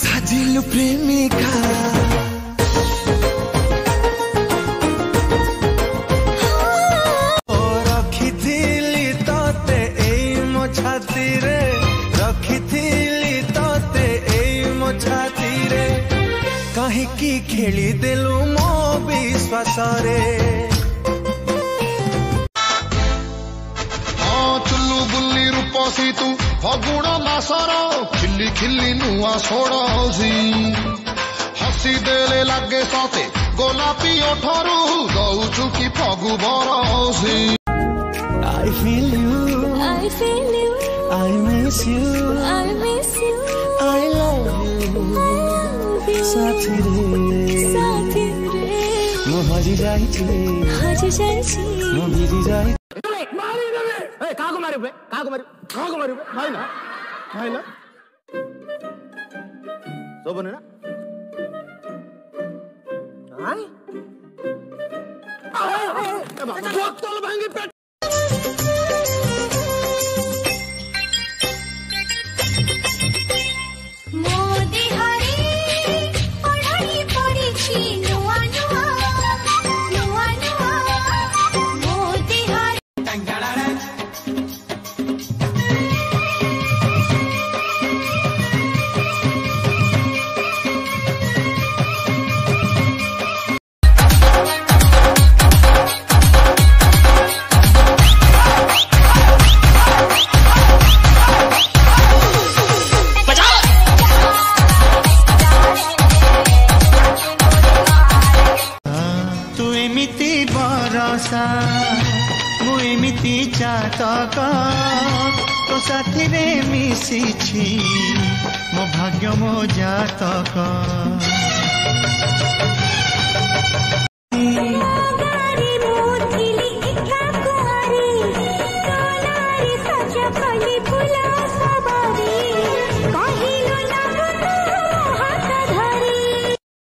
साजिलु प्रेमिका रखिथिली तते एई मो छाती रे रखिथिली तते एई मो छाती रे कहीं की खेली देलु मो विश्वास रे चुल्लू बुल्ली रूपसी तू फगुण मासर खिली खिली नुआ सोड़सी हसी देले लगे सते गोलापी ओठरू दौचु की फगु बरसी I feel you I miss you I love you साथी रे मो हजी जाई छी मो भिजी जाई काको मारे बे भाई ना सब बने ना बोतल भांगी पेट मोदी हरी पढ़ाई पड़ी छी नुआ मोदी हरी मुइमिति चातक तो साथी रे मिसी छी मो भाग्य मो जातक फुला सब